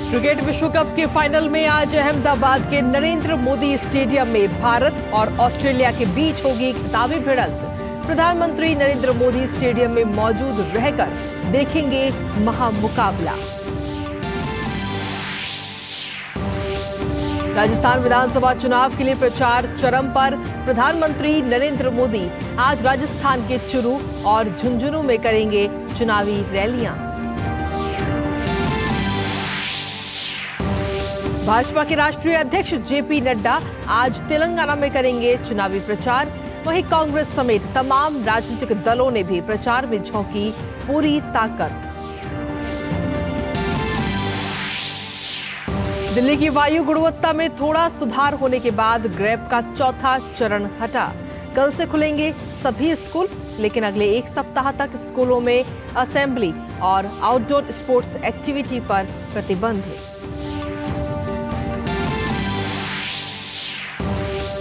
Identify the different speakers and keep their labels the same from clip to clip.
Speaker 1: Cricket विश्व cup के final में आज अहमदाबाद के नरेंद्र मोदी स्टेडियम में भारत और ऑस्ट्रेलिया के बीच होगी खिताबी भिड़ंत। प्रधानमंत्री नरेंद्र मोदी स्टेडियम में मौजूद रहकर देखेंगे महामुकाबला। राजस्थान विधानसभा चुनाव के लिए प्रचार चरम पर। प्रधानमंत्री नरेंद्र मोदी आज राजस्थान के चुरू और झुंझुनू में करेंगे चुनावी रैलियां। भाजपा के राष्ट्रीय अध्यक्ष जेपी नड्डा आज तेलंगाना में करेंगे चुनावी प्रचार। वहीं कांग्रेस समेत तमाम राजनीतिक दलों ने भी प्रचार में झोंकी पूरी ताकत। दिल्ली की वायु गुणवत्ता में थोड़ा सुधार होने के बाद ग्रेप का चौथा चरण हटा। कल से खुलेंगे सभी स्कूल, लेकिन अगले एक सप्ताह तक स्कूलों में असेंबली और आउटडोर स्पोर्ट्स एक्टिविटी पर प्रतिबंध है।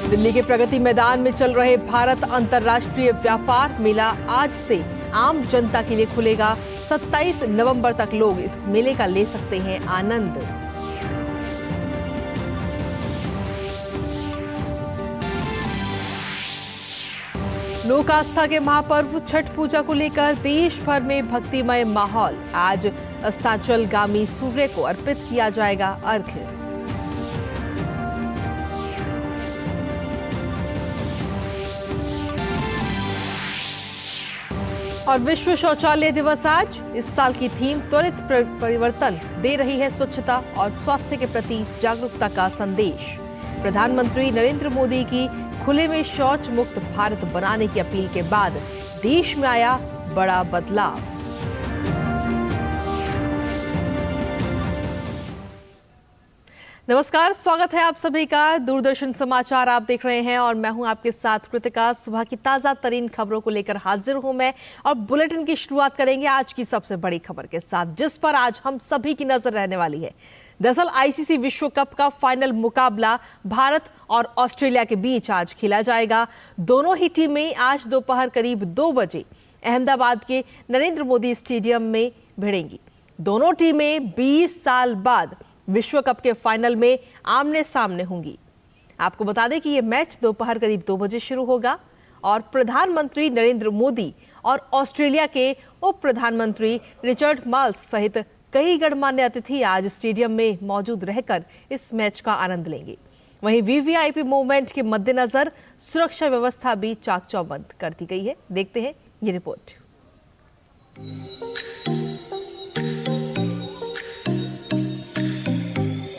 Speaker 1: दिल्ली के प्रगति मैदान में चल रहे भारत अंतर्राष्ट्रीय व्यापार मेला आज से आम जनता के लिए खुलेगा। 27 नवंबर तक लोग इस मेले का ले सकते हैं आनंद। लोक आस्था के महापर्व छठ पूजा को लेकर देश भर में भक्तिमय माहौल। आज अस्ताचलगामी सूर्य को अर्पित किया जाएगा अर्घ्य। और विश्व शौचालय दिवस आज। इस साल की थीम त्वरित परिवर्तन दे रही है स्वच्छता और स्वास्थ्य के प्रति जागरूकता का संदेश। प्रधानमंत्री नरेंद्र मोदी की खुले में शौच मुक्त भारत बनाने की अपील के बाद देश में आया बड़ा बदलाव। नमस्कार, स्वागत है आप सभी का। दूरदर्शन समाचार आप देख रहे हैं और मैं हूं आपके साथ कृतिका। सुबह की ताजा तरीन खबरों को लेकर हाजिर हूं मैं और बुलेटिन की शुरुआत करेंगे आज की सबसे बड़ी खबर के साथ, जिस पर आज हम सभी की नजर रहने वाली है। दरअसल आईसीसी विश्व कप का फाइनल मुकाबला भारत और ऑस्ट्रेलिया के बीच आज खेला जाएगा। दोनों ही टीमें आज दोपहर करीब 2 बजे अहमदाबाद के नरेंद्र मोदी स्टेडियम में भिड़ेंगी। दोनों टीमें 20 साल बाद विश्व कप के फाइनल में आमने सामने होंगी। आपको बता दें कि यह मैच दोपहर करीब 2 बजे शुरू होगा और प्रधानमंत्री नरेंद्र मोदी और ऑस्ट्रेलिया के उप प्रधानमंत्री रिचर्ड माल्स सहित कई गणमान्य अतिथि आज स्टेडियम में मौजूद रहकर इस मैच का आनंद लेंगे। वहीं वीवीआईपी मूवमेंट के मद्देनजर सुरक्षा व्यवस्था भी चाक चौबंद कर दी गई है। देखते हैं ये रिपोर्ट।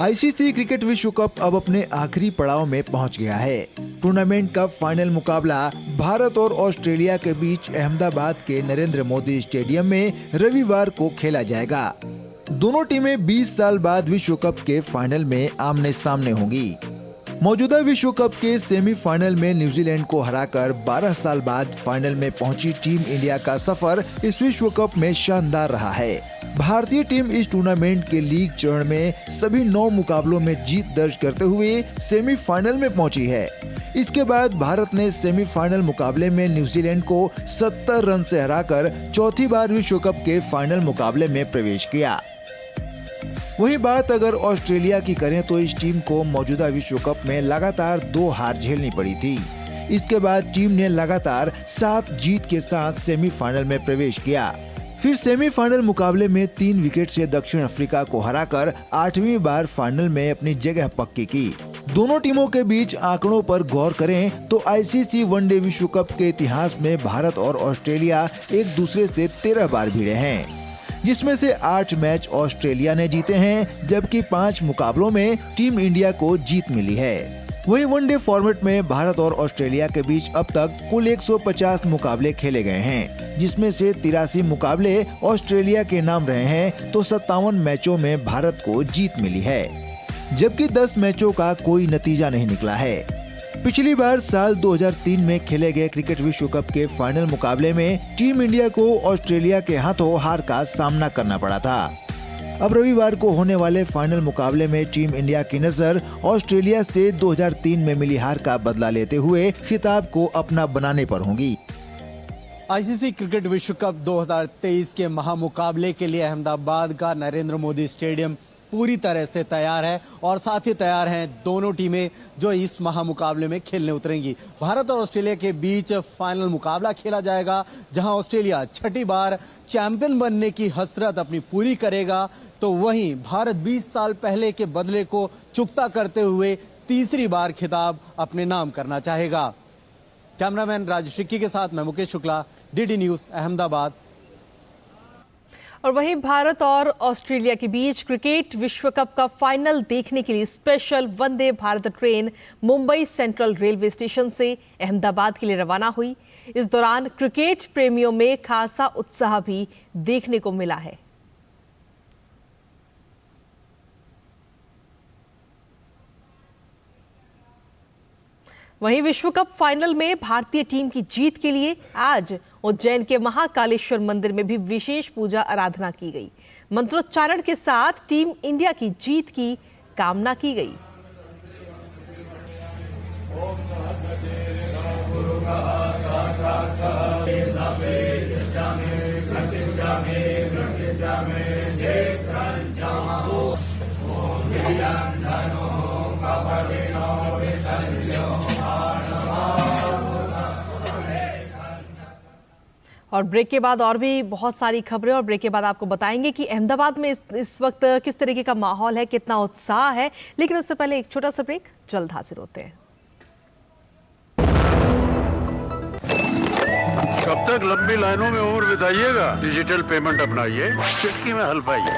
Speaker 2: आईसीसी क्रिकेट विश्व कप अब अपने आखिरी पड़ाव में पहुंच गया है। टूर्नामेंट का फाइनल मुकाबला भारत और ऑस्ट्रेलिया के बीच अहमदाबाद के नरेंद्र मोदी स्टेडियम में रविवार को खेला जाएगा। दोनों टीमें 20 साल बाद विश्व कप के फाइनल में आमने सामने होंगी। मौजूदा विश्व कप के सेमीफाइनल में न्यूजीलैंड को हराकर 12 साल बाद फाइनल में पहुंची टीम इंडिया का सफर इस विश्व कप में शानदार रहा है। भारतीय टीम इस टूर्नामेंट के लीग चरण में सभी 9 मुकाबलों में जीत दर्ज करते हुए सेमीफाइनल में पहुंची है। इसके बाद भारत ने सेमीफाइनल मुकाबले में न्यूजीलैंड को 70 रन से हराकर चौथी बार विश्व कप के फाइनल मुकाबले में प्रवेश किया। वही बात अगर ऑस्ट्रेलिया की करें तो इस टीम को मौजूदा विश्व कप में लगातार 2 हार झेलनी पड़ी थी। इसके बाद टीम ने लगातार 7 जीत के साथ सेमीफाइनल में प्रवेश किया। फिर सेमीफाइनल मुकाबले में 3 विकेट से दक्षिण अफ्रीका को हराकर 8वीं बार फाइनल में अपनी जगह पक्की की। दोनों टीमों के बीच आंकड़ों पर गौर करें तो आईसीसी वनडे विश्व कप के इतिहास में भारत और ऑस्ट्रेलिया एक दूसरे से 13 बार भिड़े हैं, जिसमें से 8 मैच ऑस्ट्रेलिया ने जीते हैं, जबकि 5 मुकाबलों में टीम इंडिया को जीत मिली है। वहीं वनडे फॉर्मेट में भारत और ऑस्ट्रेलिया के बीच अब तक कुल 150 मुकाबले खेले गए हैं, जिसमें से 83 मुकाबले ऑस्ट्रेलिया के नाम रहे हैं तो 57 मैचों में भारत को जीत मिली है, जबकि 10 मैचों का कोई नतीजा नहीं निकला है। पिछली बार साल 2003 में खेले गए क्रिकेट विश्व कप के फाइनल मुकाबले में टीम इंडिया को ऑस्ट्रेलिया के हाथों हार का सामना करना पड़ा था। अब रविवार को होने वाले फाइनल मुकाबले में टीम इंडिया की नजर ऑस्ट्रेलिया से 2003 में मिली हार का बदला लेते हुए खिताब को अपना बनाने पर होगी।
Speaker 3: आईसीसी क्रिकेट विश्व कप 2023 के महामुकाबले के लिए अहमदाबाद का नरेंद्र मोदी स्टेडियम पूरी तरह से तैयार है और साथ ही तैयार हैं दोनों टीमें जो इस महामुकाबले में खेलने उतरेंगी। भारत और ऑस्ट्रेलिया के बीच फाइनल मुकाबला खेला जाएगा, जहां ऑस्ट्रेलिया छठी बार चैंपियन बनने की हसरत अपनी पूरी करेगा, तो वहीं भारत 20 साल पहले के बदले को चुकता करते हुए तीसरी बार खिताब अपने नाम करना चाहेगा। कैमरामैन राजेश रिक्की के साथ मैं मुकेश शुक्ला, डीडी न्यूज, अहमदाबाद।
Speaker 1: और वहीं भारत और ऑस्ट्रेलिया के बीच क्रिकेट विश्व कप का फाइनल देखने के लिए special Vande Bharat train Mumbai central railway station से अहमदाबाद के लिए रवाना हुई। इस दौरान क्रिकेट प्रेमियों में खासा उत्साह भी देखने को मिला है। वहीं विश्व कप फाइनल में भारतीय टीम की जीत के लिए आज उज्जैन के महाकालेश्वर मंदिर में भी विशेष पूजा आराधना की गई। मंत्रोच्चारण के साथ टीम इंडिया की जीत की कामना की गई। और ब्रेक के बाद और भी बहुत सारी खबरें, और ब्रेक के बाद आपको बताएंगे कि अहमदाबाद में इस वक्त किस तरीके का माहौल है, कितना उत्साह है। लेकिन उससे पहले एक छोटा सा ब्रेक, जल्द हाजिर होते हैं।
Speaker 4: कब तक लंबी लाइनों में उम्र बिताइएगा? डिजिटल पेमेंट अपनाइए, चुटकी में हल पाइए।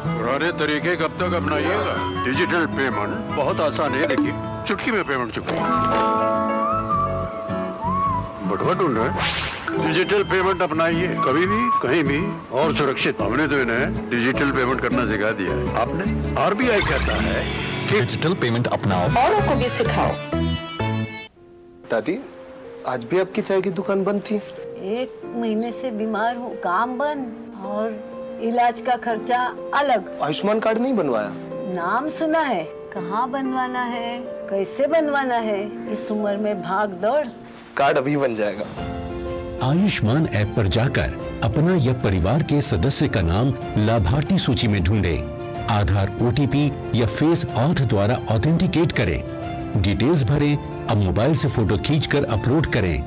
Speaker 4: पुराने तरीके कब तक अपनाइएगा? डिजिटल पेमेंट बहुत आसान है, देखिए चुटकी में पेमेंट चुकाइए। बटुआ ढूंढ रहे? डिजिटल पेमेंट अपनाइए, कभी भी कहीं भी और सुरक्षित। हमने तो इन्हें डिजिटल पेमेंट करना सिखा दिया है। आपने? आरबीआई कहता है कि
Speaker 5: डिजिटल पेमेंट अपनाओ,
Speaker 6: औरों को भी सिखाओ।
Speaker 7: दादी, आज भी आपकी चाय की दुकान बंद थी?
Speaker 8: 1 महीने से बीमार हूँ, काम बंद और इलाज का खर्चा अलग।
Speaker 7: आयुष्मान कार्ड नहीं बनवाया?
Speaker 8: नाम सुना है, कहाँ बनवाना है, कैसे बनवाना है, इस उम्र में भाग दौड़।
Speaker 7: कार्ड अभी बन जाएगा।
Speaker 9: आयुष्मान ऐप पर जाकर अपना या परिवार के सदस्य का नाम लाभार्थी सूची में ढूंढे, आधार, ओटीपी या फेस ऑथ द्वारा ऑथेंटिकेट करें, डिटेल्स भरें, अब मोबाइल से फोटो खींचकर अपलोड करें।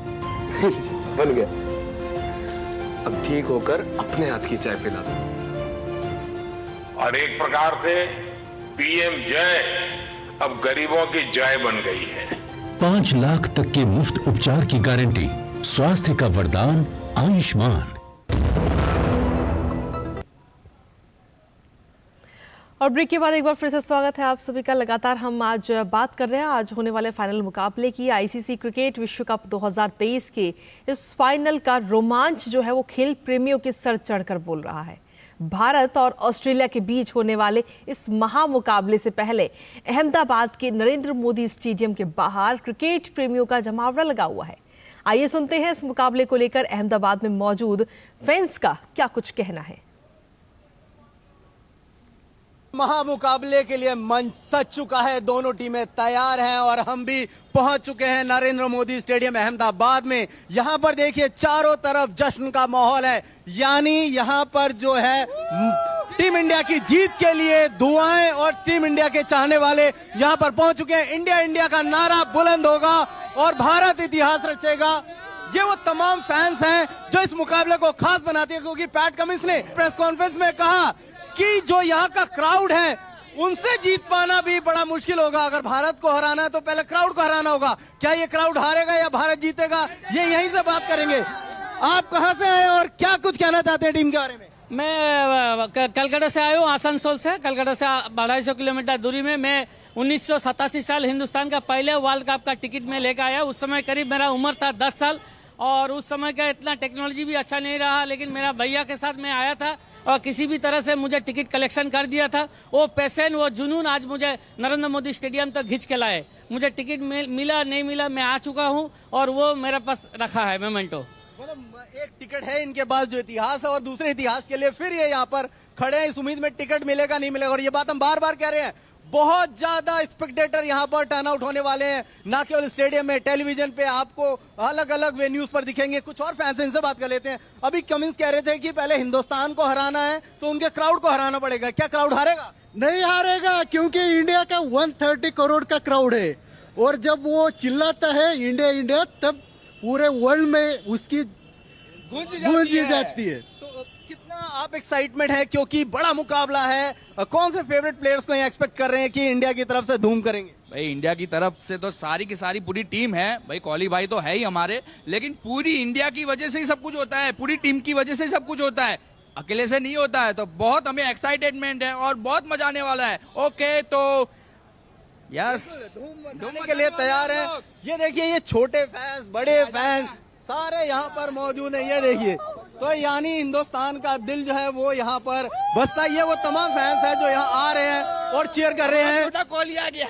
Speaker 7: बन गया। अब ठीक होकर अपने हाथ की चाय पिला दो।
Speaker 10: और एक प्रकार से पीएम जय अब गरीबों की जय बन गई है।
Speaker 9: 5 लाख तक के मुफ्त उपचार की गारंटी, स्वास्थ्य का वरदान आयुष्मान।
Speaker 1: और ब्रेक के बाद एक बार फिर से स्वागत है आप सभी का। लगातार हम आज बात कर रहे हैं आज होने वाले फाइनल मुकाबले की। आईसीसी क्रिकेट विश्व कप 2023 के इस फाइनल का रोमांच जो है वो खेल प्रेमियों के सर चढ़कर बोल रहा है। भारत और ऑस्ट्रेलिया के बीच होने वाले इस महामुकाबले से पहले अहमदाबाद के नरेंद्र मोदी स्टेडियम के बाहर क्रिकेट प्रेमियों का जमावड़ा लगा हुआ है। आइए सुनते हैं इस मुकाबले को लेकर अहमदाबाद में मौजूद फैंस का क्या कुछ कहना है।
Speaker 3: महामुकाबले के लिए मंच सज चुका है, दोनों टीमें तैयार हैं और हम भी पहुंच चुके हैं नरेंद्र मोदी स्टेडियम अहमदाबाद में। यहां पर देखिए चारों तरफ जश्न का माहौल है, यानी यहां पर जो है टीम इंडिया की जीत के लिए दुआएं और टीम इंडिया के चाहने वाले यहां पर पहुंच चुके हैं। इंडिया इंडिया का नारा बुलंद होगा और भारत इतिहास रचेगा। ये वो तमाम फैंस हैं जो इस मुकाबले को खास बनाते हैं, क्योंकि पैट कमिंस ने प्रेस कॉन्फ्रेंस में कहा कि जो यहाँ का क्राउड है उनसे जीत पाना भी बड़ा मुश्किल होगा। अगर भारत को हराना है तो पहले क्राउड को हराना होगा। क्या ये क्राउड हारेगा या भारत जीतेगा, ये यहीं से बात करेंगे। आप कहां से आए और क्या कुछ कहना चाहते हैं टीम के बारे में?
Speaker 11: मैं कलकत्ता से आया हूँ, आसनसोल से। कलकत्ता से 250 किलोमीटर दूरी में। मैं 1987 साल हिंदुस्तान का पहले वर्ल्ड कप का टिकट में लेकर आया। उस समय करीब मेरा उम्र था 10 साल और उस समय का इतना टेक्नोलॉजी भी अच्छा नहीं रहा, लेकिन मेरा भैया के साथ मैं आया था और किसी भी तरह से मुझे टिकट कलेक्शन कर दिया था। वो पैशन, वो जुनून आज मुझे नरेंद्र मोदी स्टेडियम तक खींच के लाए। मुझे टिकट मिला नहीं मिला, मैं आ चुका हूँ और वो मेरे पास रखा है मेमेंटो।
Speaker 3: मतलब एक टिकट है इनके पास जो इतिहास है, और दूसरे इतिहास के लिए फिर ये यहाँ पर खड़े हैं इस उम्मीद में टिकट मिलेगा नहीं मिलेगा। और ये बात हम बार बार कह रहे हैं, बहुत ज्यादा स्पेक्टेटर यहाँ पर टर्न आउट होने वाले हैं, ना केवल स्टेडियम में, टेलीविजन पे आपको अलग अलग वेन्यूज पर दिखेंगे। कुछ और फैंस इनसे बात कर लेते हैं। अभी कमिंस कह रहे थे कि पहले हिंदुस्तान को हराना है तो उनके क्राउड को हराना पड़ेगा। क्या क्राउड हारेगा?
Speaker 5: नहीं हारेगा, क्योंकि इंडिया का 130 करोड़ का क्राउड है, और जब वो चिल्लाता है इंडिया इंडिया, तब पूरे वर्ल्ड में उसकी गूंज जाती है।
Speaker 3: तो कितना आप एक्साइटमेंट है, क्योंकि बड़ा मुकाबला है। कौन से फेवरेट प्लेयर्स को यहाँ एक्सपेक्ट कर रहे हैं कि इंडिया की तरफ से धूम करेंगे?
Speaker 6: भाई इंडिया की तरफ से तो सारी की सारी पूरी टीम है भाई, कोहली भाई तो है ही हमारे, लेकिन पूरी इंडिया की वजह से ही सब कुछ होता है, पूरी टीम की वजह से ही सब कुछ होता है, अकेले से नहीं होता है। तो बहुत हमें एक्साइटेडमेंट है और बहुत मजा आने वाला है। ओके, तो यस,
Speaker 3: धूम के लिए तैयार है। ये देखिए, ये छोटे फैंस, बड़े फैंस सारे यहाँ पर मौजूद हैं। ये देखिए, तो यानी हिंदुस्तान का दिल जो है वो यहाँ पर बसता है। ये वो तमाम फैंस हैं जो यहाँ आ रहे हैं और चीयर कर रहे हैं।
Speaker 6: छोटा कोहली आ गया,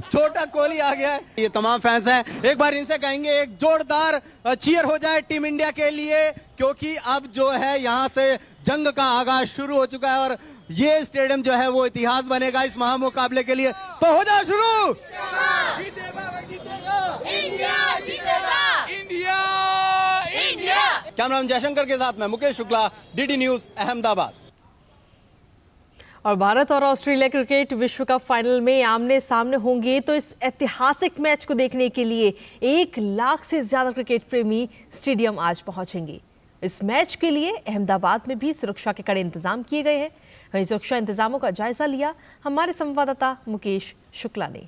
Speaker 3: छोटा कोहली आ गया है। ये तमाम फैंस हैं, एक बार इनसे कहेंगे एक जोरदार चीयर हो जाए टीम इंडिया के लिए, क्योंकि अब जो है यहाँ से जंग का आगाज शुरू हो चुका है और ये स्टेडियम जो है वो इतिहास बनेगा इस महामुकाबले के लिए। तो हो जाए शुरू। कैमरामैन जयशंकर के साथ मैं मुकेश शुक्ला, डीडी न्यूज, अहमदाबाद।
Speaker 1: और भारत और ऑस्ट्रेलिया क्रिकेट विश्व कप फाइनल में आमने सामने होंगे, तो इस ऐतिहासिक मैच को देखने के लिए 1 लाख से ज्यादा क्रिकेट प्रेमी स्टेडियम आज पहुंचेंगे। इस मैच के लिए अहमदाबाद में भी सुरक्षा के कड़े इंतजाम किए गए हैं। वहीं सुरक्षा इंतजामों का जायजा लिया हमारे संवाददाता मुकेश शुक्ला ने।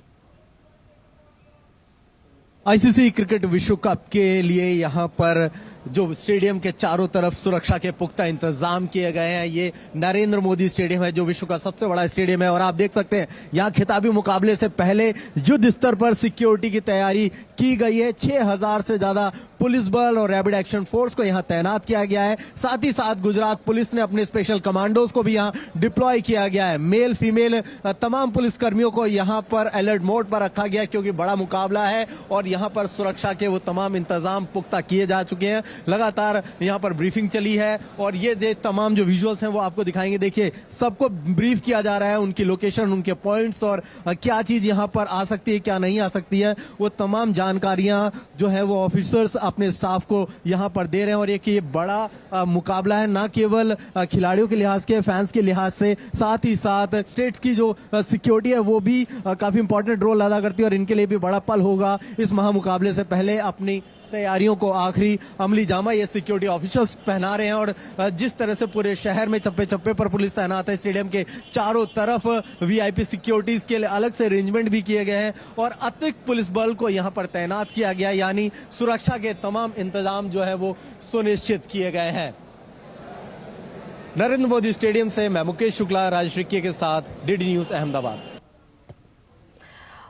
Speaker 3: आईसीसी क्रिकेट विश्व कप के लिए यहाँ पर जो स्टेडियम के चारों तरफ सुरक्षा के पुख्ता इंतजाम किए गए हैं। ये नरेंद्र मोदी स्टेडियम है जो विश्व का सबसे बड़ा स्टेडियम है, और आप देख सकते हैं यहाँ खिताबी मुकाबले से पहले युद्ध स्तर पर सिक्योरिटी की तैयारी की गई है। 6000 से ज्यादा पुलिस बल और रैपिड एक्शन फोर्स को यहाँ तैनात किया गया है। साथ ही साथ गुजरात पुलिस ने अपने स्पेशल कमांडोज को भी यहाँ डिप्लॉय किया गया है। मेल फीमेल तमाम पुलिस कर्मियों को यहाँ पर अलर्ट मोड पर रखा गया है, क्योंकि बड़ा मुकाबला है और यहाँ पर सुरक्षा के वो तमाम इंतजाम पुख्ता किए जा चुके हैं। लगातार यहाँ पर ब्रीफिंग चली है और ये तमाम जो विजुअल्स हैं वो आपको दिखाएंगे। देखिए, सबको ब्रीफ किया जा रहा है, उनकी लोकेशन, उनके पॉइंट्स और क्या चीज यहाँ पर आ सकती है, क्या नहीं आ सकती है, वो तमाम जानकारियां जो है वो ऑफिसर्स अपने स्टाफ को यहाँ पर दे रहे हैं। और ये बड़ा मुकाबला है, ना केवल खिलाड़ियों के लिहाज के, फैंस के लिहाज से, साथ ही साथ स्टेट्स की जो सिक्योरिटी है वो भी काफी इंपॉर्टेंट रोल अदा करती है और इनके लिए भी बड़ा पल होगा। इस महामुकाबले से पहले अपनी तैयारियों को आखिरी अमली जामा ये सिक्योरिटी ऑफिसर्स पहना रहे हैं, और जिस तरह से पूरे शहर में चप्पे चप्पे पर पुलिस तैनात है, स्टेडियम के चारों तरफ वीआईपी सिक्योरिटीज के लिए अलग से अरेंजमेंट भी किए गए हैं और अतिरिक्त पुलिस बल को यहां पर तैनात किया गया, यानी सुरक्षा के तमाम इंतजाम जो है वो सुनिश्चित किए गए हैं। नरेंद्र मोदी स्टेडियम से मैं मुकेश शुक्ला, राजश्री के साथ, डीडी न्यूज, अहमदाबाद।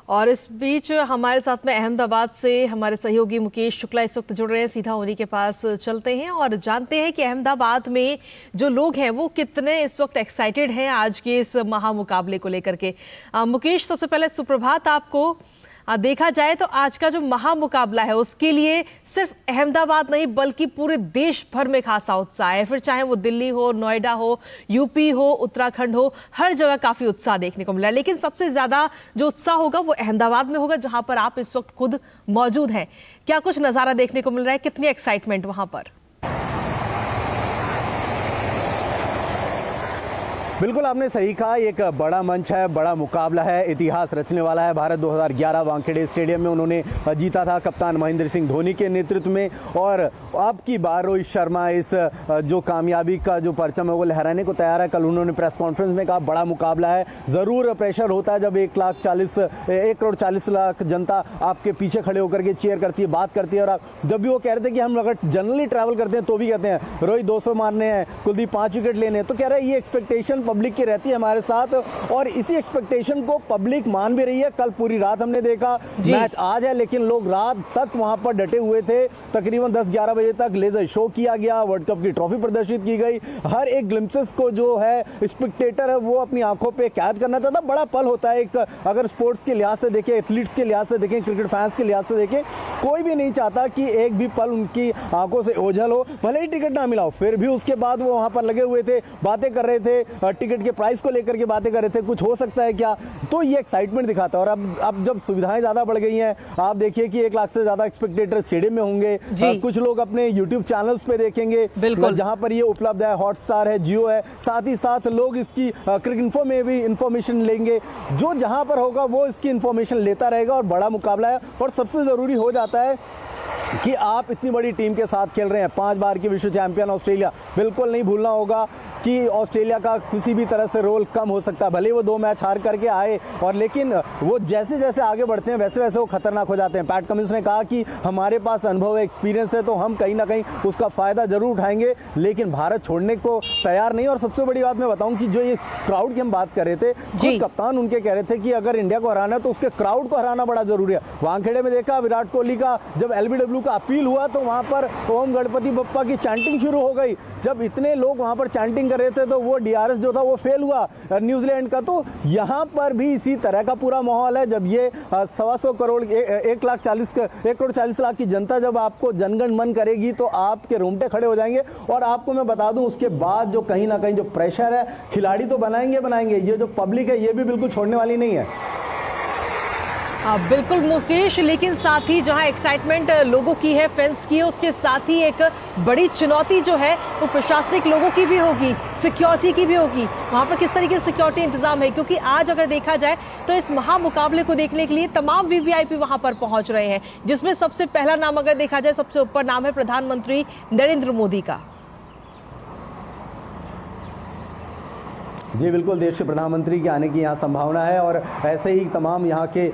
Speaker 1: और इस बीच हमारे साथ में अहमदाबाद से हमारे सहयोगी मुकेश शुक्ला इस वक्त जुड़ रहे हैं। सीधा उन्हीं के पास चलते हैं और जानते हैं कि अहमदाबाद में जो लोग हैं वो कितने इस वक्त एक्साइटेड हैं आज के इस महामुकाबले को लेकर के। मुकेश, सबसे पहले सुप्रभात आपको। देखा जाए तो आज का जो महामुकाबला है उसके लिए सिर्फ अहमदाबाद नहीं बल्कि पूरे देश भर में खासा उत्साह है। फिर चाहे वो दिल्ली हो, नोएडा हो, यूपी हो, उत्तराखंड हो, हर जगह काफी उत्साह देखने को मिला। लेकिन सबसे ज्यादा जो उत्साह होगा वो अहमदाबाद में होगा, जहां पर आप इस वक्त खुद मौजूद हैं। क्या कुछ नजारा देखने को मिल रहा है, कितनी एक्साइटमेंट वहां पर?
Speaker 12: बिल्कुल आपने सही कहा, एक बड़ा मंच है, बड़ा मुकाबला है, इतिहास रचने वाला है। भारत 2011 वानखेड़े स्टेडियम में उन्होंने जीता था कप्तान महेंद्र सिंह धोनी के नेतृत्व में, और अब की बार रोहित शर्मा इस जो कामयाबी का जो परचम है वो लहराने को तैयार है। कल उन्होंने प्रेस कॉन्फ्रेंस में कहा बड़ा मुकाबला है। ज़रूर प्रेशर होता है जब 1 करोड़ 40 लाख जनता आपके पीछे खड़े होकर के चीयर करती है, बात करती है। और जब भी वो कह रहे थे कि हम अगर जनरली ट्रैवल करते हैं तो भी कहते हैं रोहित 200 मारने हैं, कुलदीप 5 विकेट लेने हैं, तो कह रहे हैं ये एक्सपेक्टेशन पब्लिक की रहती है हमारे साथ, और इसी एक्सपेक्टेशन को पब्लिक मान भी रही है। कल पूरी रात हमने देखा, मैच आज है लेकिन लोग रात तक वहां पर डटे हुए थे। तकरीबन 10-11 बजे तक लेजर शो किया गया, वर्ल्ड कप की ट्रॉफी प्रदर्शित की गई। हर एक ग्लिम्पसेस को जो है स्पेक्टेटर है वो अपनी आंखों पे कैद करना चाहता। बड़ा पल होता है एक, अगर स्पोर्ट्स के लिहाज से देखें, एथलीट्स के लिहाज से देखें, क्रिकेट फैंस के लिहाज से देखें, कोई भी नहीं चाहता कि एक भी पल उनकी आंखों से ओझल हो। भले ही टिकट ना मिला हो, फिर भी उसके बाद वो वहां पर लगे हुए थे, बातें कर रहे थे, टिकट के प्राइस को लेकर के बातें कर रहे थे, कुछ हो सकता है क्या। तो ये एक्साइटमेंट दिखाता है। और अब जब सुविधाएं ज्यादा बढ़ गई हैं, आप देखिए कि 1 लाख से ज्यादा स्पेक्टेटर स्टेडियम में होंगे। कुछ लोग अपने यूट्यूब चैनल्स पे देखेंगे जहां पर ये उपलब्ध है, हॉटस्टार है, जियो है। साथ ही साथ लोग इसकी क्रिकेट इन्फो में भी इंफॉर्मेशन लेंगे। जो जहां पर होगा वो इसकी इंफॉर्मेशन लेता रहेगा और बड़ा मुकाबला है। और सबसे जरूरी हो जाता है कि आप इतनी बड़ी टीम के साथ खेल रहे हैं, 5 बार की विश्व चैंपियन ऑस्ट्रेलिया। बिल्कुल नहीं भूलना होगा कि ऑस्ट्रेलिया का किसी भी तरह से रोल कम हो सकता है। भले वो 2 मैच हार करके आए, और लेकिन वो जैसे जैसे आगे बढ़ते हैं वैसे वैसे वो खतरनाक हो जाते हैं। पैट कमिंस ने कहा कि हमारे पास अनुभव है, एक्सपीरियंस है, तो हम कहीं ना कहीं उसका फ़ायदा जरूर उठाएंगे, लेकिन भारत छोड़ने को तैयार नहीं। और सबसे बड़ी बात मैं बताऊं कि जो ये क्राउड की हम बात कर रहे थे, खुद कप्तान उनके कह रहे थे कि अगर इंडिया को हराना है तो उसके क्राउड को हराना बड़ा जरूरी है। वानखेड़े में देखा विराट कोहली का जब LBW का अपील हुआ तो वहाँ पर ओम गणपति बप्पा की चैंटिंग शुरू हो गई। जब इतने लोग वहाँ पर चैंटिंग कर रहे थे तो वो DRS जो था वो फेल हुआ न्यूजीलैंड का। तो यहाँ पर भी इसी तरह का पूरा माहौल है। जब ये 125 करोड़ 1 करोड़ 40 लाख की जनता जब आपको जनगण मन करेगी तो आपके रोंगटे खड़े हो जाएंगे। और आपको मैं बता दूं उसके बाद जो कहीं ना कहीं जो प्रेशर है, खिलाड़ी तो बनाएंगे, ये जो पब्लिक है ये भी बिल्कुल छोड़ने वाली नहीं है।
Speaker 1: बिल्कुल मुकेश, लेकिन साथ ही जहां एक्साइटमेंट लोगों की है, फैंस की है, उसके साथ ही एक बड़ी चुनौती जो है वो प्रशासनिक लोगों की भी होगी, सिक्योरिटी की भी होगी। वहां पर किस तरीके से सिक्योरिटी इंतजाम है, क्योंकि आज अगर देखा जाए तो इस महामुकाबले को देखने के लिए तमाम VVIP वहां पर पहुंच रहे हैं, जिसमें सबसे पहला नाम अगर देखा जाए, सबसे ऊपर नाम है प्रधानमंत्री नरेंद्र मोदी का।
Speaker 12: जी बिल्कुल, देश के प्रधानमंत्री के आने की यहाँ संभावना है। और ऐसे ही तमाम यहाँ के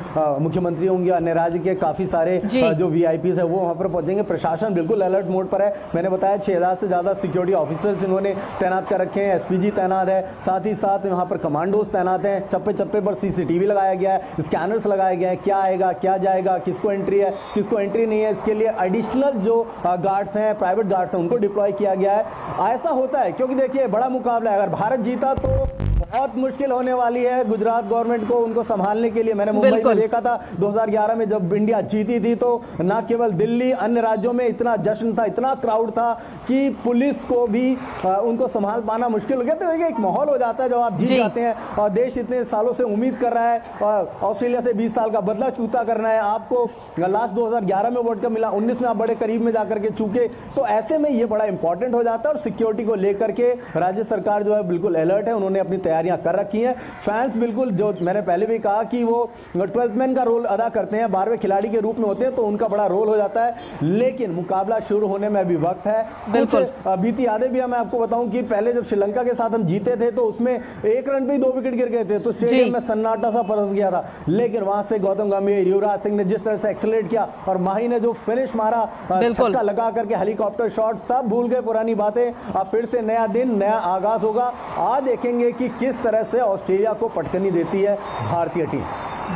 Speaker 12: मुख्यमंत्री होंगे, अन्य राज्य के काफ़ी सारे जो VIPs है वो वहाँ पर पहुँचेंगे। प्रशासन बिल्कुल अलर्ट मोड पर है। मैंने बताया 6000 से ज़्यादा सिक्योरिटी ऑफिसर्स इन्होंने तैनात कर रखे हैं, SPG तैनात है, साथ ही साथ यहाँ पर कमांडोज तैनात हैं। चप्पे चप्पे पर CCTV लगाया गया है, स्कैनर्स लगाए गए हैं, क्या आएगा क्या जाएगा, किसको एंट्री है किसको एंट्री नहीं है। इसके लिए एडिशनल जो गार्ड्स हैं, प्राइवेट गार्ड्स हैं, उनको डिप्लॉय किया गया है। ऐसा होता है क्योंकि देखिए बड़ा मुकाबला है। अगर भारत जीता तो बहुत मुश्किल होने वाली है गुजरात गवर्नमेंट को उनको संभालने के लिए। मैंने मुंबई में देखा था 2011 में जब इंडिया जीती थी तो न केवल दिल्ली, अन्य राज्यों में इतना जश्न था, इतना क्राउड था कि पुलिस को भी उनको संभाल पाना मुश्किल हो गया। तो एक माहौल हो जाता है जब आप जीत जाते हैं और देश इतने सालों से उम्मीद कर रहा है और ऑस्ट्रेलिया से 20 साल का बदला चूता करना है। आपको लास्ट 2011 में वर्ल्ड कप मिला, 19 में आप बड़े करीब में जाकर के चूके, तो ऐसे में ये बड़ा इंपॉर्टेंट हो जाता है। और सिक्योरिटी को लेकर के राज्य सरकार जो है बिल्कुल अलर्ट है, उन्होंने अपनी तैयारियां कर रखी हैं। फैंस बिल्कुल, जो मैंने पहले भी कहा कि वो 12th मैन का रोल अदा करते हैं, 12वें खिलाड़ी के रूप में होते हैं, तो उनका बड़ा रोल हो जाता है। लेकिन मुकाबला शुरू होने में अभी वक्त है। कुछ बीती यादें भी मैं आपको बताऊं कि पहले जब श्रीलंका के साथ हम जीते थे तो उसमें 1 रन पे ही 2 विकेट गिर गए थे, तो स्टेडियम में सन्नाटा सा परस गया था। लेकिन वहां से गौतम गंभीर, युवराज सिंह ने जिस तरह से एक्सेलरेट किया और माही ने जो फिनिश मारा, छक्का लगा करके हेलीकॉप्टर शॉट, सब भूल गए पुरानी बातें। अब फिर से नया दिन, नया आगाज होगा। आज देखेंगे कि किस तरह से ऑस्ट्रेलिया को पटकनी देती है भारतीय टीम।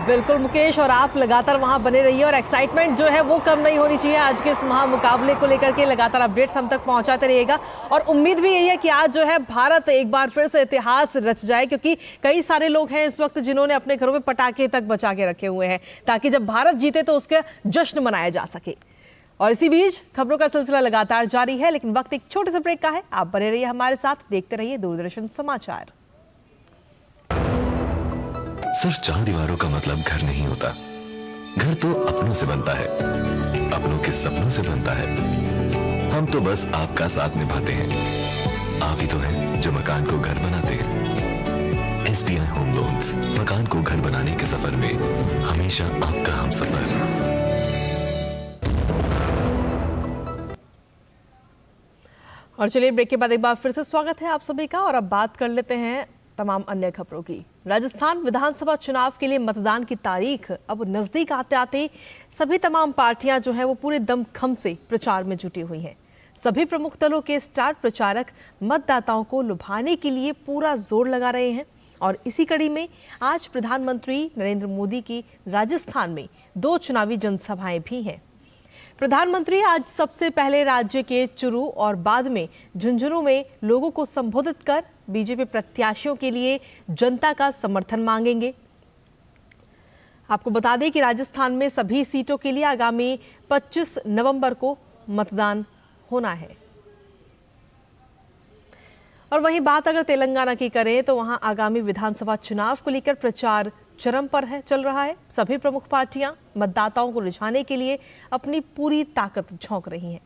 Speaker 1: बिल्कुल मुकेश, और आप लगातार वहां बने रहिए और एक्साइटमेंट जो है वो कम नहीं होनी चाहिए। आज के इस महामुकाबले को लेकर के लगातार अपडेट्स हम तक पहुंचाते रहिएगा और उम्मीद भी यही है कि आज जो है भारत एक बार फिर से इतिहास रच जाए, क्योंकि कई सारे लोग हैं इस वक्त जिन्होंने अपने घरों में पटाखे तक बचा के रखे हुए हैं ताकि जब भारत जीते तो उसका जश्न मनाया जा सके। और इसी बीच खबरों का सिलसिला लगातार जारी है, लेकिन वक्त एक छोटे से ब्रेक का है। आप बने रहिए हमारे साथ, देखते रहिए दूरदर्शन समाचार।
Speaker 13: सिर्फ 4 दीवारों का मतलब घर नहीं होता। घर तो अपनों से बनता है, अपनों के सपनों से बनता है। हम तो बस आपका साथ निभाते हैं। आप ही तो हैं जो मकान को घर बनाते हैं। SBI होम लोन्स, मकान को घर बनाने के सफर में हमेशा आपका हमसफर।
Speaker 1: और चलिए ब्रेक के बाद एक बार फिर से स्वागत है आप सभी का, और अब बात कर लेते हैं तमाम अन्य खबरों की। राजस्थान विधानसभा चुनाव के लिए मतदान की तारीख अब नजदीक आते आते सभी तमाम पार्टियां जो है वो पूरे दमखम से प्रचार में जुटी हुई हैं। सभी प्रमुख दलों के स्टार प्रचारक मतदाताओं को लुभाने के लिए पूरा जोर लगा रहे हैं और इसी कड़ी में आज प्रधानमंत्री नरेंद्र मोदी की राजस्थान में 2 चुनावी जनसभाएं भी हैं। प्रधानमंत्री आज सबसे पहले राज्य के चुरू और बाद में झुंझुनू में लोगों को संबोधित कर बीजेपी प्रत्याशियों के लिए जनता का समर्थन मांगेंगे। आपको बता दें कि राजस्थान में सभी सीटों के लिए आगामी 25 नवंबर को मतदान होना है। और वहीं बात अगर तेलंगाना की करें तो वहां आगामी विधानसभा चुनाव को लेकर प्रचार चरम पर चल रहा है। सभी प्रमुख पार्टियां मतदाताओं को रिझाने के लिए अपनी पूरी ताकत झोंक रही हैं।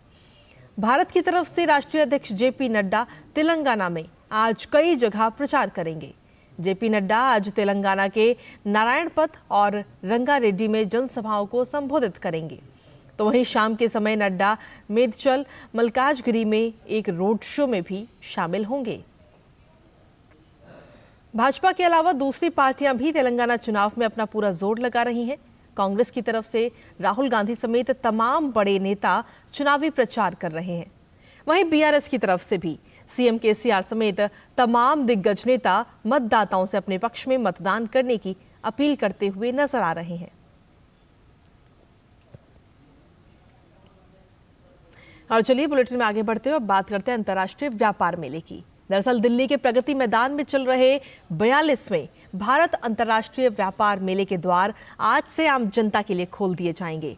Speaker 1: भारत की तरफ से राष्ट्रीय अध्यक्ष जेपी नड्डा तेलंगाना में आज कई जगह प्रचार करेंगे। जेपी नड्डा आज तेलंगाना के नारायणपत और रंगारेड्डी में जनसभाओं को संबोधित करेंगे। तो वहीं शाम के समय नड्डा मेदचल मल्काजगिरी में एक रोड शो में भी शामिल होंगे। भाजपा के अलावा दूसरी पार्टियां भी तेलंगाना चुनाव में अपना पूरा जोर लगा रही हैं। कांग्रेस की तरफ से राहुल गांधी समेत तमाम बड़े नेता चुनावी प्रचार कर रहे हैं। वहीं बीआरएस की तरफ से भी सीएम केसीआर समेत तमाम दिग्गज नेता मतदाताओं से अपने पक्ष में मतदान करने की अपील करते हुए नजर आ रहे हैं। और चलिए बुलेटिन में आगे बढ़ते हुए बात करते हैं अंतर्राष्ट्रीय व्यापार मेले की। दरअसल दिल्ली के प्रगति मैदान में चल रहे 42वें भारत अंतर्राष्ट्रीय व्यापार मेले के द्वार आज से आम जनता के लिए खोल दिए जाएंगे।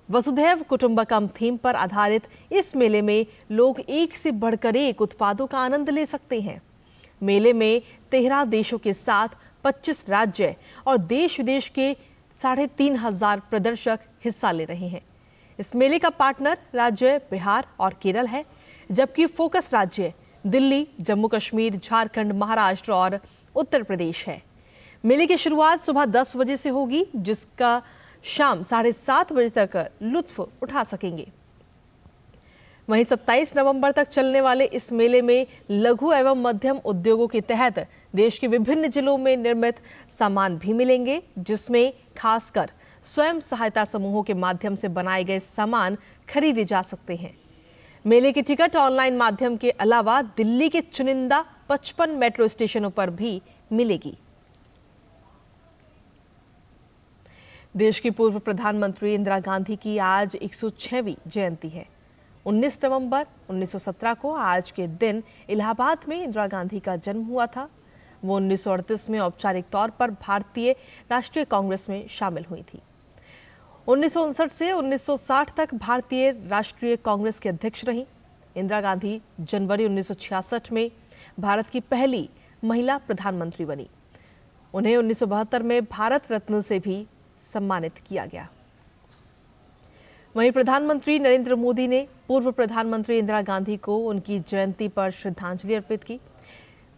Speaker 1: वसुधैव कुटुंबकम थीम पर आधारित इस मेले में लोग एक से बढ़कर एक उत्पादों का आनंद ले सकते हैं। मेले में 13 देशों के साथ 25 राज्य और देश विदेश के 3,500 प्रदर्शक हिस्सा ले रहे हैं। इस मेले का पार्टनर राज्य बिहार और केरल है, जबकि फोकस राज्य दिल्ली, जम्मू कश्मीर, झारखंड, महाराष्ट्र और उत्तर प्रदेश है। मेले की शुरुआत सुबह 10 बजे से होगी, जिसका शाम 7:30 बजे तक लुत्फ उठा सकेंगे। वहीं 27 नवंबर तक चलने वाले इस मेले में लघु एवं मध्यम उद्योगों के तहत देश के विभिन्न जिलों में निर्मित सामान भी मिलेंगे, जिसमें खासकर स्वयं सहायता समूहों के माध्यम से बनाए गए सामान खरीदे जा सकते हैं। मेले की टिकट ऑनलाइन माध्यम के अलावा दिल्ली के चुनिंदा 55 मेट्रो स्टेशनों पर भी मिलेगी। देश की पूर्व प्रधानमंत्री इंदिरा गांधी की आज 106वीं जयंती है। 19 नवंबर 1917 को आज के दिन इलाहाबाद में इंदिरा गांधी का जन्म हुआ था। वो 1938 में औपचारिक तौर पर भारतीय राष्ट्रीय कांग्रेस में शामिल हुई थी। 1959 से 1960 तक भारतीय राष्ट्रीय कांग्रेस के अध्यक्ष रहीं। इंदिरा गांधी जनवरी 1966 में भारत की पहली महिला प्रधानमंत्री बनी। उन्हें 1972 में भारत रत्न से भी सम्मानित किया गया। वहीं प्रधानमंत्री नरेंद्र मोदी ने पूर्व प्रधानमंत्री इंदिरा गांधी को उनकी जयंती पर श्रद्धांजलि अर्पित की।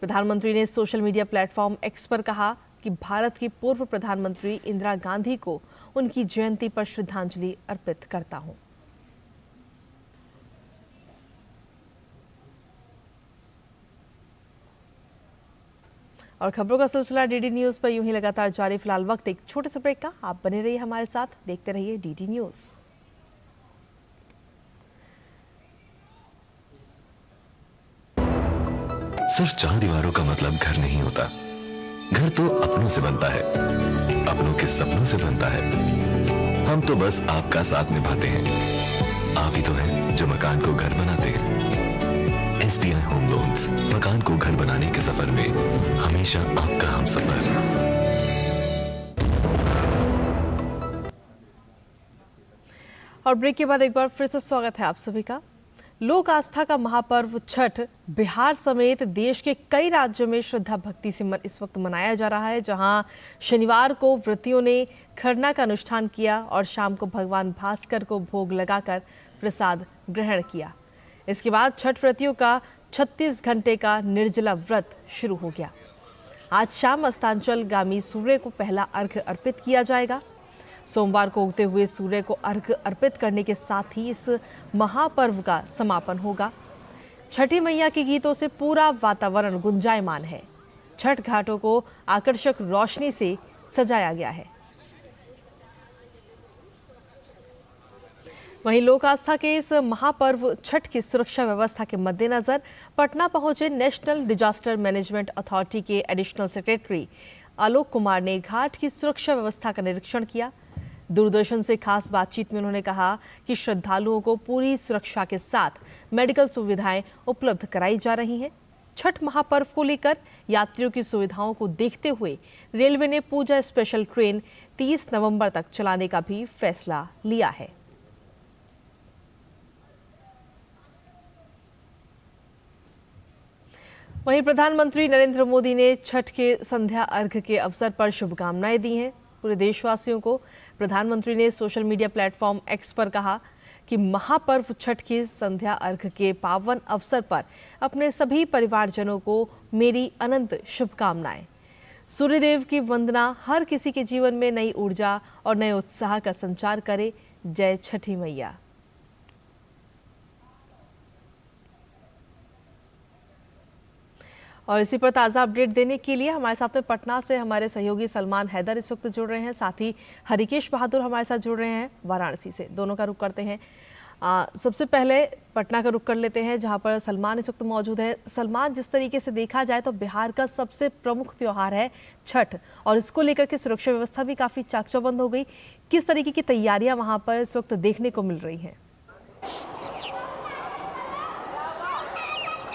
Speaker 1: प्रधानमंत्री ने सोशल मीडिया प्लेटफॉर्म एक्स पर कहा कि भारत की पूर्व प्रधानमंत्री इंदिरा गांधी को उनकी जयंती पर श्रद्धांजलि अर्पित करता हूं। और खबरों का सिलसिला डीडी न्यूज पर यूं ही लगातार जारी। फिलहाल वक्त एक छोटे से ब्रेक का। आप बने रहिए हमारे साथ, देखते रहिए डीडी न्यूज।
Speaker 13: सिर्फ 4 दीवारों का मतलब घर नहीं होता। घर तो अपनों से बनता है, अपनों के सपनों से बनता है। हम तो बस आपका साथ निभाते हैं। आप ही तो हैं जो मकान को घर बनाते हैं। SBI होम लोन्स, मकान को घर बनाने के सफर में हमेशा आपका हमसफर।
Speaker 1: और ब्रेक के बाद एक बार फिर से स्वागत है आप सभी का। लोक आस्था का महापर्व छठ बिहार समेत देश के कई राज्यों में श्रद्धा भक्ति से इस वक्त मनाया जा रहा है, जहां शनिवार को व्रतियों ने खरना का अनुष्ठान किया और शाम को भगवान भास्कर को भोग लगाकर प्रसाद ग्रहण किया। इसके बाद छठ व्रतियों का 36 घंटे का निर्जला व्रत शुरू हो गया। आज शाम अस्तांचल गामी सूर्य को पहला अर्घ्य अर्पित किया जाएगा। सोमवार को उगते हुए सूर्य को अर्घ्य अर्पित करने के साथ ही इस महापर्व का समापन होगा। छठी मैया के गीतों से पूरा वातावरण गुंजायमान है। छठ घाटों को आकर्षक रोशनी से सजाया गया है। वहीं लोक आस्था के इस महापर्व छठ की सुरक्षा व्यवस्था के मद्देनजर पटना पहुंचे नेशनल डिजास्टर मैनेजमेंट अथॉरिटी के एडिशनल सेक्रेटरी आलोक कुमार ने घाट की सुरक्षा व्यवस्था का निरीक्षण किया। दूरदर्शन से खास बातचीत में उन्होंने कहा कि श्रद्धालुओं को पूरी सुरक्षा के साथ मेडिकल सुविधाएं उपलब्ध कराई जा रही हैं। छठ महापर्व को लेकर यात्रियों की सुविधाओं को देखते हुए रेलवे ने पूजा स्पेशल ट्रेन 30 नवंबर तक चलाने का भी फैसला लिया है। वहीं प्रधानमंत्री नरेंद्र मोदी ने छठ के संध्या अर्घ्य के अवसर पर शुभकामनाएं दी हैं पूरे देशवासियों को। प्रधानमंत्री ने सोशल मीडिया प्लेटफॉर्म एक्स पर कहा कि महापर्व छठ की संध्या अर्घ्य के पावन अवसर पर अपने सभी परिवारजनों को मेरी अनंत शुभकामनाएं। सूर्यदेव की वंदना हर किसी के जीवन में नई ऊर्जा और नए उत्साह का संचार करे। जय छठी मैया। और इसी पर ताज़ा अपडेट देने के लिए हमारे साथ में पटना से हमारे सहयोगी सलमान हैदर इस वक्त जुड़ रहे हैं, साथ ही हरिकेश बहादुर हमारे साथ जुड़ रहे हैं वाराणसी से। दोनों का रुख करते हैं। सबसे पहले पटना का रुख कर लेते हैं जहां पर सलमान इस वक्त मौजूद है। सलमान, जिस तरीके से देखा जाए तो बिहार का सबसे प्रमुख त्यौहार है छठ और इसको लेकर के सुरक्षा व्यवस्था भी काफ़ी चाक चौबंद हो गई। किस तरीके की तैयारियां वहाँ पर इस वक्त देखने को मिल रही हैं?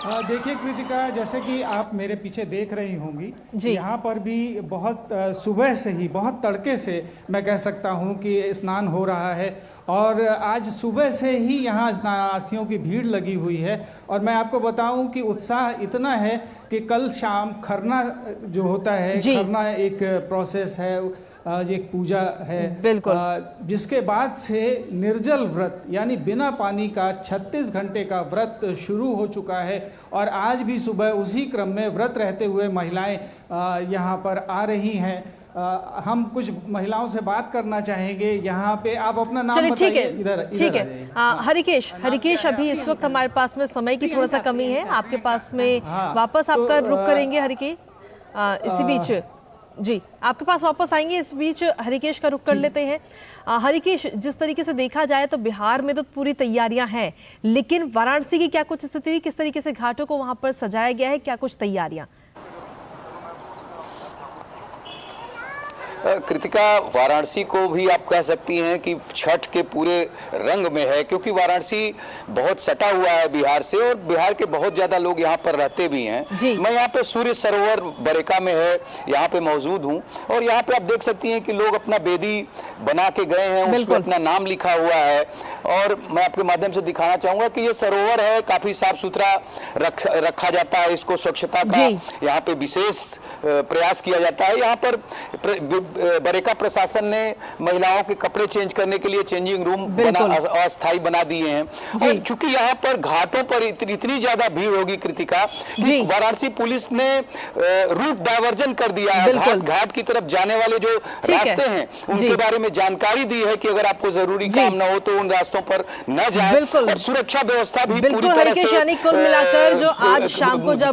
Speaker 14: देखिए कृतिका, जैसे कि आप मेरे पीछे देख रही होंगी, यहाँ पर भी बहुत सुबह से ही, बहुत तड़के से मैं कह सकता हूँ कि स्नान हो रहा है और आज सुबह से ही यहाँ स्नानार्थियों की भीड़ लगी हुई है। और मैं आपको बताऊं कि उत्साह इतना है कि कल शाम खरना जो होता है, खरना एक प्रोसेस है, एक पूजा है, जिसके बाद से निर्जल व्रत यानी बिना पानी का 36 घंटे का व्रत शुरू हो चुका है। और आज भी सुबह उसी क्रम में व्रत रहते हुए महिलाएं यहाँ पर आ रही हैं। हम कुछ महिलाओं से बात करना चाहेंगे। यहाँ पे आप अपना नाम बताइए।
Speaker 1: ठीक है हरिकेश, अभी इस वक्त हमारे पास में समय की थोड़ा सा कमी है, आपके पास में वापस आपका रुख करेंगे हरिकेश। इसी बीच जी आपके पास वापस आएंगे, इस बीच हरिकेश का रुख कर लेते हैं। हरिकेश, जिस तरीके से देखा जाए तो बिहार में तो पूरी तैयारियां हैं, लेकिन वाराणसी की क्या कुछ स्थिति, किस तरीके से घाटों को वहां पर सजाया गया है, क्या कुछ तैयारियां?
Speaker 15: कृतिका, वाराणसी को भी आप कह सकती हैं कि छठ के पूरे रंग में है, क्योंकि वाराणसी बहुत सटा हुआ है बिहार से और बिहार के बहुत ज्यादा लोग यहाँ पर रहते भी हैं। मैं यहाँ पे सूर्य सरोवर बरेका में है, यहाँ पे मौजूद हूँ और यहाँ पे आप देख सकती हैं कि लोग अपना बेदी बना के गए हैं, उस पर अपना नाम लिखा हुआ है। और मैं आपके माध्यम से दिखाना चाहूंगा कि ये सरोवर है, काफी साफ सुथरा रखा जाता है, इसको स्वच्छता का यहाँ पे विशेष प्रयास किया जाता है। यहाँ पर बरेका प्रशासन ने महिलाओं के कपड़े चेंज करने के लिए चेंजिंग रूम अस्थायी बना दिए हैं। और चूंकि यहाँ पर घाटों पर इतनी ज्यादा भीड़ होगी कृतिका, वाराणसी पुलिस ने रूट डायवर्जन कर दिया है। घाट की तरफ जाने वाले जो रास्ते हैं उनके बारे में जानकारी दी है कि अगर आपको जरूरी काम न हो तो उन रास्तों पर न जाए। और सुरक्षा व्यवस्था भी पूरी तरह से,
Speaker 1: यानी कुल मिलाकर जो आज शाम को जब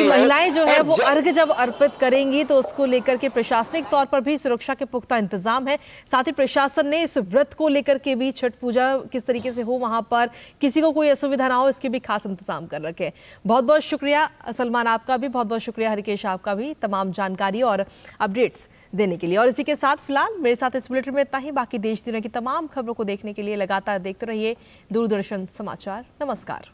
Speaker 1: महिलाएं जो है वो अर्घ जब अर्पित करेंगी तो उसको लेकर के प्रशासनिक तौर पर भी सुरक्षा के पुख्ता इंतजाम है। साथ ही प्रशासन ने इस व्रत को लेकर के भी, छठ पूजा किस तरीके से हो, वहां पर किसी को कोई असुविधा ना हो, इसके भी खास इंतजाम कर रखे। बहुत बहुत शुक्रिया सलमान, आपका भी बहुत बहुत शुक्रिया हरिकेश, आपका भी तमाम जानकारी और अपडेट्स देने के लिए। और इसी के साथ फिलहाल मेरे साथ इस बुलेटिन में इतना ही। बाकी देश दुनिया की तमाम खबरों को देखने के लिए लगातार देखते रहिए दूरदर्शन समाचार। नमस्कार।